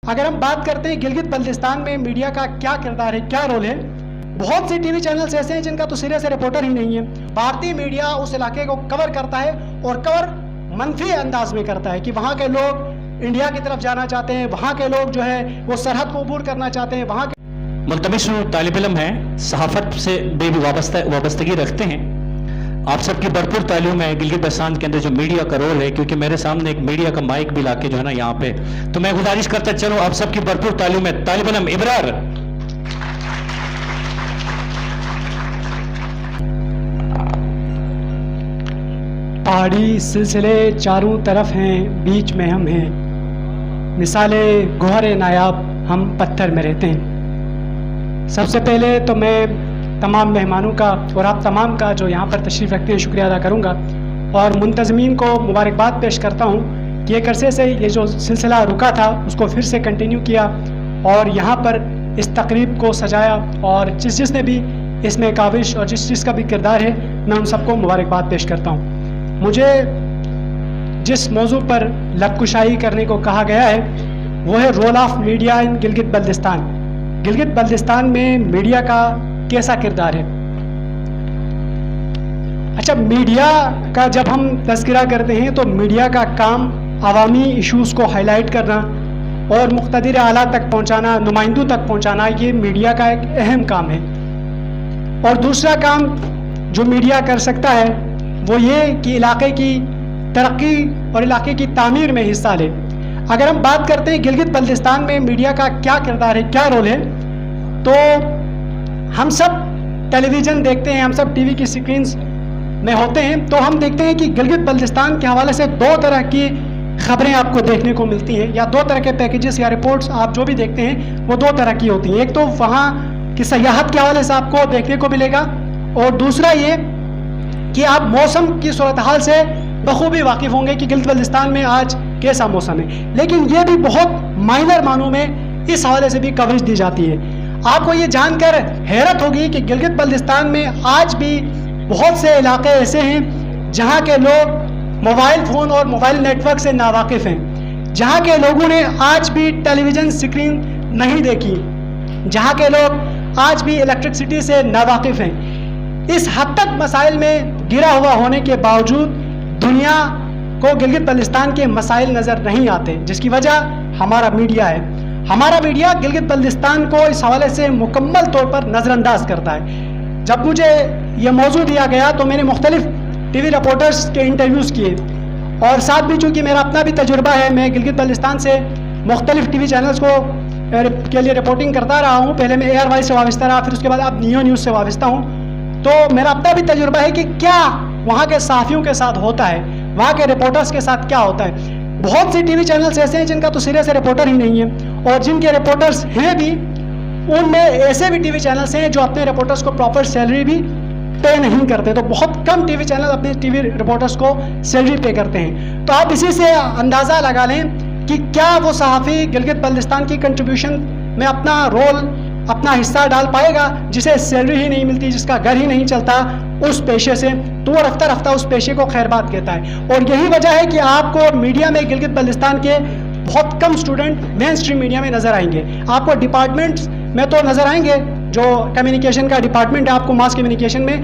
اگر ہم بات کرتے ہیں گلگت بلتستان میں میڈیا کا کیا کردار ہے، کیا رول ہے، بہت سے ٹی وی چینلز ایسے ہیں جن کا تو سرے سے رپورٹر ہی نہیں ہے۔ بھارتی میڈیا اس علاقے کو کور کرتا ہے اور کور منفی انداز میں کرتا ہے کہ وہاں کے لوگ انڈیا کی طرف جانا چاہتے ہیں، وہاں کے لوگ جو ہے وہ سرحد کو عبور کرنا چاہتے ہیں، وہاں کے ملتمس طالب علم ہیں، صحافت سے بھی وابستگی رکھتے ہیں۔ آپ سب کی بھرپور تعلیم ہے گلگت بلتستان کے اندر جو میڈیا کا رول ہے، کیونکہ میرے سامنے ایک میڈیا کا مائک بھی لا کے جو ہے نا یہاں پہ، تو میں گزارش کرتا چلو آپ سب کی بھرپور تعلیم ہے۔ طالب علم ابرار، پہاڑی سلسلے چاروں طرف ہیں، بیچ میں ہم ہیں، مثالے گوہر نایاب ہم پتھر میں رہتے ہیں۔ سب سے پہلے تو میں تمام مہمانوں کا اور آپ تمام کا جو یہاں پر تشریف رکھتے ہیں شکریہ ادا کروں گا، اور منتظمین کو مبارکباد پیش کرتا ہوں کہ ایک عرصے سے یہ جو سلسلہ رکا تھا اس کو پھر سے کنٹینیو کیا اور یہاں پر اس تقریب کو سجایا، اور جس نے بھی اس میں کاوش اور جس کا بھی کردار ہے میں ان سب کو مبارکباد پیش کرتا ہوں۔ مجھے جس موضوع پر لب کشائی کرنے کو کہا گیا ہے وہ ہے رول آف میڈیا ان گلگت بلتستان۔ گلگت بلتستان میں میڈیا کا کیسا کردار ہے؟ اچھا، میڈیا کا جب ہم تذکرہ کرتے ہیں تو میڈیا کا کام عوامی ایشوز کو ہائی لائٹ کرنا اور مقتدر اعلیٰ تک پہنچانا، نمائندوں تک پہنچانا، یہ میڈیا کا ایک اہم کام ہے۔ اور دوسرا کام جو میڈیا کر سکتا ہے وہ یہ کہ علاقے کی ترقی اور علاقے کی تعمیر میں حصہ لے۔ اگر ہم بات کرتے ہیں گلگت بلتستان میں میڈیا کا کیا کردار ہے، کیا رول ہے، تو ہم سب ٹیلی ویژن دیکھتے ہیں، ہم سب ٹی وی کی سکرینز میں ہوتے ہیں، تو ہم دیکھتے ہیں کہ گلگت بلتستان کے حوالے سے دو طرح کی خبریں آپ کو دیکھنے کو ملتی ہیں، یا دو طرح کے پیکیجز یا رپورٹس آپ جو بھی دیکھتے ہیں وہ دو طرح کی ہوتی ہیں۔ ایک تو وہاں کی سیاحت کے حوالے سے آپ کو دیکھنے کو ملے گا، اور دوسرا یہ کہ آپ موسم کی صورتحال سے بخوبی واقف ہوں گے کہ گلگت بلتستان میں آج کیسا موسم ہے۔ لیکن یہ بھی بہت مائنر معنوں میں اس حوالے سے بھی کوریج دی جاتی ہے۔ آپ کو یہ جان کر حیرت ہوگی کہ گلگت بلتستان میں آج بھی بہت سے علاقے ایسے ہیں جہاں کے لوگ موبائل فون اور موبائل نیٹ ورک سے ناواقف ہیں، جہاں کے لوگوں نے آج بھی ٹیلی ویژن سکرین نہیں دیکھی، جہاں کے لوگ آج بھی الیکٹرکسٹی سے ناواقف ہیں۔ اس حد تک مسائل میں گرا ہوا ہونے کے باوجود دنیا کو گلگت بلتستان کے مسائل نظر نہیں آتے، جس کی وجہ ہمارا میڈیا ہے۔ ہمارا میڈیا گلگت بلتستان کو اس حوالے سے مکمل طور پر نظر انداز کرتا ہے۔ جب مجھے یہ موضوع دیا گیا تو میں نے مختلف ٹی وی رپورٹرز کے انٹرویوز کیے، اور ساتھ بھی چونکہ میرا اپنا بھی تجربہ ہے، میں گلگت بلتستان سے مختلف ٹی وی چینلز کو کے لیے رپورٹنگ کرتا رہا ہوں۔ پہلے میں ایئر وائز سے وابستہ رہا، پھر اس کے بعد اب نیو نیوز سے وابستہ ہوں، تو میرا اپنا بھی تجربہ ہے کہ کیا وہاں کے صحافیوں کے ساتھ ہوتا ہے، وہاں کے رپورٹرز کے ساتھ کیا ہوتا ہے۔ بہت سی ٹی وی چینلز ایسے ہیں جن کا تو سرے سے رپورٹر ہی نہیں ہے، اور جن کے رپورٹرز ہیں بھی ان میں ایسے بھی ٹی وی چینلز ہیں جو اپنے رپورٹرز کو پراپر سیلری بھی پے نہیں کرتے، تو بہت کم ٹی وی چینل اپنے ٹی وی رپورٹرز کو سیلری پے کرتے ہیں۔ تو آپ اسی سے اندازہ لگا لیں کہ کیا وہ صحافی گلگت بلتستان کی کنٹریبیوشن میں اپنا رول، اپنا حصہ ڈال پائے گا، جسے سیلری ہی نہیں ملتی، جس کا گھر ہی نہیں چلتا اس پیشے سے، تو وہ رفتہ رفتہ اس پیشے کو خیر بات کہتا ہے۔ اور یہی وجہ ہے کہ آپ کو میڈیا میں گلگت بلتستان کے بہت کم اسٹوڈنٹ مین اسٹریم میڈیا میں نظر آئیں گے۔ آپ کو ڈپارٹمنٹس میں تو نظر آئیں گے، جو کمیونیکیشن کا ڈپارٹمنٹ ہے، آپ کو ماس کمیونیکیشن میں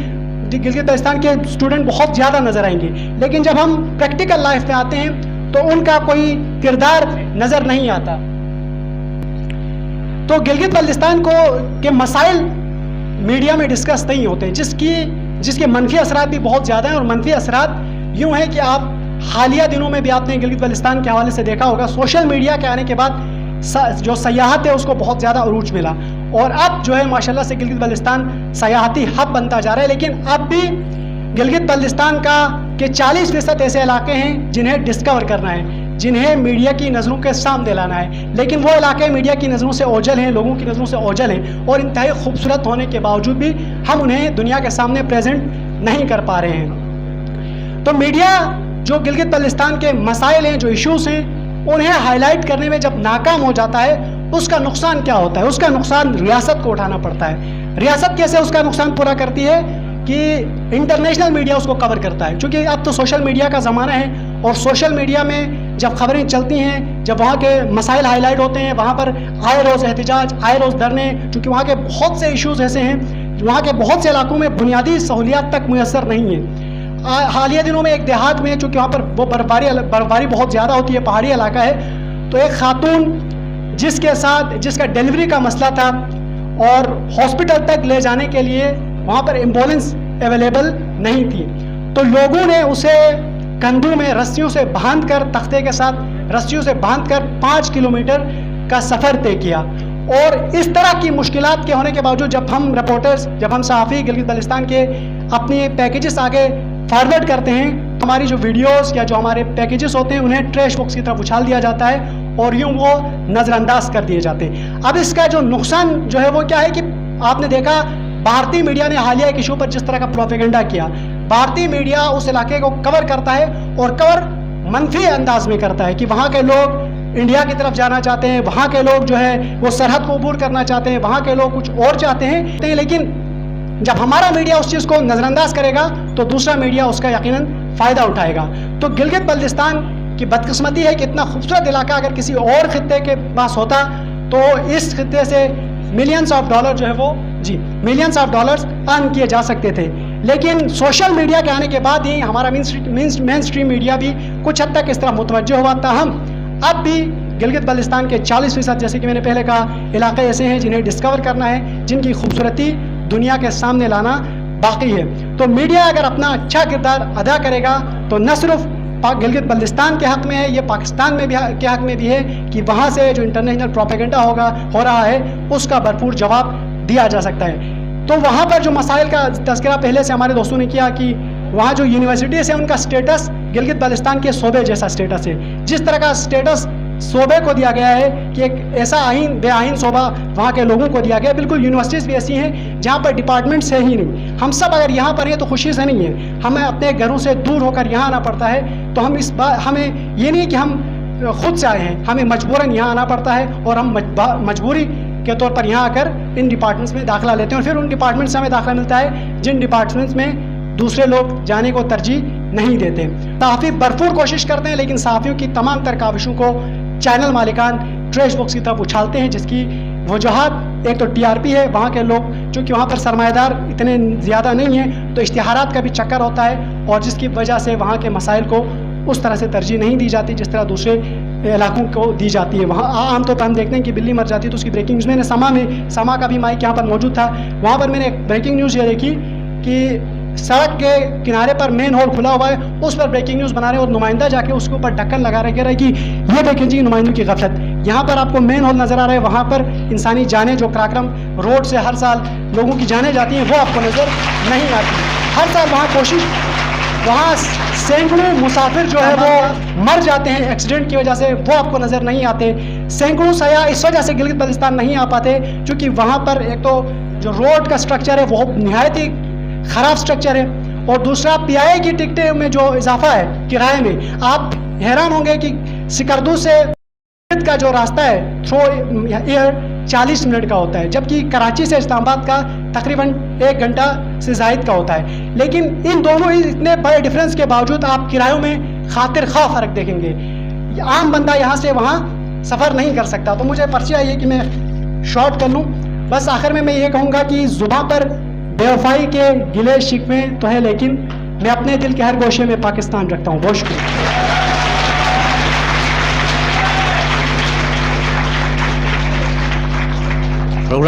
گلگت بلتستان کے اسٹوڈنٹ بہت زیادہ نظر آئیں گے، لیکن جب ہم پریکٹیکل لائف پہ آتے ہیں تو ان کا کوئی کردار نظر نہیں آتا۔ تو گلگت بلتستان کے مسائل میڈیا میں ڈسکس نہیں ہوتے، جس کے منفی اثرات بھی بہت زیادہ ہیں، اور منفی اثرات یوں ہیں کہ آپ حالیہ دنوں میں بھی آپ نے گلگت بلتستان کے حوالے سے دیکھا ہوگا، سوشل میڈیا کے آنے کے بعد جو سیاحت ہے اس کو بہت زیادہ عروج ملا، اور اب جو ہے ماشاءاللہ سے گلگت بلتستان سیاحتی ہب بنتا جا رہا ہے۔ لیکن اب بھی گلگت بلتستان کے 40% ایسے علاقے ہیں جنہیں ڈسکور کرنا ہے، جنہیں میڈیا کی نظروں کے سامنے لانا ہے، لیکن وہ علاقے میڈیا کی نظروں سے اوجھل ہیں، لوگوں کی نظروں سے اوجھل ہیں، اور انتہائی خوبصورت ہونے کے باوجود بھی ہم انہیں دنیا کے سامنے پریزنٹ نہیں کر پا رہے ہیں۔ تو میڈیا جو گلگت بلتستان کے مسائل ہیں، جو ایشوز ہیں، انہیں ہائی لائٹ کرنے میں جب ناکام ہو جاتا ہے اس کا نقصان کیا ہوتا ہے؟ اس کا نقصان ریاست کو اٹھانا پڑتا ہے۔ ریاست کیسے اس کا نقصان پورا کرتی ہے کہ انٹرنیشنل میڈیا اس کو کور کرتا ہے، چونکہ اب تو سوشل میڈیا کا زمانہ ہے، اور سوشل میڈیا میں جب خبریں چلتی ہیں، جب وہاں کے مسائل ہائی لائٹ ہوتے ہیں، وہاں پر آئے روز احتجاج، آئے روز دھرنے، چونکہ وہاں کے بہت سے ایشوز ایسے ہیں، وہاں کے بہت سے علاقوں میں بنیادی سہولیات تک میسر نہیں ہیں۔ حالیہ دنوں میں ایک دیہات میں، چونکہ وہاں پر وہ برفباری بہت زیادہ ہوتی ہے، پہاڑی علاقہ ہے، تو ایک خاتون جس کا ڈیلیوری کا مسئلہ تھا اور ہاسپٹل تک لے جانے کے لیے وہاں پر ایمبولینس اویلیبل نہیں تھی، تو لوگوں نے اسے کندھوں میں رسیوں سے باندھ کر، تختے کے ساتھ رسیوں سے باندھ کر 5 کلومیٹر کا سفر طے کیا۔ اور اس طرح کی مشکلات کے ہونے کے باوجود جب ہم رپورٹرز، جب ہم صحافی گلگت بلتستان کے اپنی پیکیجز آگے فارورڈ کرتے ہیں، تو ہماری جو ویڈیوز یا جو ہمارے پیکیجز ہوتے ہیں انہیں ٹریش باکس کی طرف اچھال دیا جاتا ہے اور یوں وہ نظر انداز کر دیے جاتے ہیں۔ اب اس کا جو نقصان جو ہے وہ کیا ہے کہ آپ نے دیکھا بھارتی میڈیا نے حالیہ ایک ایشو پر جس طرح کا پروپیگنڈا کیا، بھارتی میڈیا اس علاقے کو کور کرتا ہے اور کور منفی انداز میں کرتا ہے کہ وہاں کے لوگ انڈیا کی طرف جانا چاہتے ہیں، وہاں کے لوگ جو ہے وہ سرحد کو عبور کرنا چاہتے ہیں، وہاں کے لوگ کچھ اور چاہتے ہیں، لیکن جب ہمارا میڈیا اس چیز کو نظر انداز کرے گا تو دوسرا میڈیا اس کا یقیناً فائدہ اٹھائے گا۔ تو گلگت بلتستان کی بدقسمتی ہے کہ اتنا خوبصورت علاقہ اگر کسی اور خطے کے پاس ہوتا تو اس خطے سے ملینز آف ڈالر جو ہے وہ ملینز آف ڈالرز ارن کیے جا سکتے تھے، لیکن سوشل میڈیا کے آنے کے بعد ہی ہمارا مین اسٹریم میڈیا بھی کچھ حد تک اس طرح متوجہ ہوا۔ تاہم اب بھی گلگت بلتستان کے 40%، جیسے کہ میں نے پہلے کہا، علاقے ایسے ہیں جنہیں ڈسکور کرنا ہے، جن کی خوبصورتی دنیا کے سامنے لانا باقی ہے۔ تو میڈیا اگر اپنا اچھا کردار ادا کرے گا تو نہ صرف گلگت بلتستان کے حق میں ہے، یہ پاکستان میں بھی کے حق میں بھی ہے کہ وہاں سے جو انٹرنیشنل پروپیگنڈا ہو رہا ہے اس کا بھرپور جواب دیا جا سکتا ہے۔ تو وہاں پر جو مسائل کا تذکرہ پہلے سے ہمارے دوستوں نے کیا کہ وہاں جو یونیورسٹیز ہیں ان کا سٹیٹس گلگت بلتستان کے صوبے جیسا سٹیٹس ہے، جس طرح کا سٹیٹس صوبے کو دیا گیا ہے کہ ایک ایسا بے آئین صوبہ وہاں کے لوگوں کو دیا گیا، بالکل یونیورسٹیز بھی ایسی ہیں جہاں پر ڈپارٹمنٹس ہے ہی نہیں۔ ہم سب اگر یہاں پر ہیں تو خوشی سے نہیں ہے، ہمیں اپنے گھروں سے دور ہو کر یہاں آنا پڑتا ہے، تو ہمیں یہ نہیں کہ ہم خود سے آئے ہیں، ہمیں مجبوراً یہاں آنا پڑتا ہے اور ہم مجبوری کے طور پر یہاں آ کر ان ڈپارٹمنٹس میں داخلہ لیتے ہیں، اور پھر ان ڈپارٹمنٹس سے ہمیں داخلہ ملتا ہے جن ڈپارٹمنٹس میں دوسرے لوگ جانے کو ترجیح نہیں دیتے۔ صحافی بھرپور کوشش کرتے ہیں لیکن صحافیوں کی تمام تر کاوشوں کو چینل مالکان ٹریش باکس کی طرف اچھالتے ہیں، جس کی وجوہات ایک تو TRP ہے، وہاں کے لوگ چونکہ وہاں پر سرمایہ دار اتنے زیادہ نہیں ہیں تو اشتہارات کا بھی چکر ہوتا ہے، اور جس کی وجہ سے وہاں کے مسائل کو اس طرح سے ترجیح نہیں دی جاتی جس طرح دوسرے علاقوں کو دی جاتی ہے۔ وہاں عام طور پر ہم دیکھتے ہیں کہ بلی مر جاتی ہے تو اس کی بریکنگ نیوز، میں نے سما کا بھی مائک یہاں پر موجود تھا، وہاں پر میں نے ایک بریکنگ نیوز یہ دیکھی کہ سڑک کے کنارے پر مین ہول کھلا ہوا ہے، اس پر بریکنگ نیوز بنا رہے ہیں اور نمائندہ جا کے اس کے اوپر ڈھکن لگا رہے، کہہ رہے کہ یہ دیکھیں جی نمائندوں کی غفلت، یہاں پر آپ کو مین ہول نظر آ رہا ہے، وہاں پر انسانی جانیں جو کراکرم روڈ سے ہر سال لوگوں کی جانیں جاتی ہیں وہ آپ کو نظر نہیں آتی۔ ہر سال وہاں سینکڑوں مسافر جو ہے وہ مر جاتے ہیں ایکسیڈنٹ کی وجہ سے، وہ آپ کو نظر نہیں آتے۔ سینکڑوں سیاح اس وجہ سے گلگت بلتستان نہیں آ پاتے کیونکہ وہاں پر ایک تو جو روڈ کا سٹرکچر ہے وہ نہایت ہی خراب سٹرکچر ہے، اور دوسرا PI کی ٹکٹیں میں جو اضافہ ہے کرائے میں، آپ حیران ہوں گے کہ سکردو سے کا جو راستہ ہے تھرو ایئر 40 منٹ کا ہوتا ہے، جبکہ کراچی سے اسلام آباد کا تقریباً 1 گھنٹہ سے زائد کا ہوتا ہے، لیکن ان دونوں ہی اتنے بڑے ڈفرینس کے باوجود آپ کرایوں میں خاطر خواہ فرق دیکھیں گے۔ عام بندہ یہاں سے وہاں سفر نہیں کر سکتا۔ تو مجھے پرچہ یہ کہ میں شارٹ کر لوں، بس آخر میں یہ کہوں گا کہ زباں پر بے وفائی کے گلے شکوے تو ہے، لیکن میں اپنے دل کے ہر گوشے میں پاکستان رکھتا ہوں۔ بہت شکریہ۔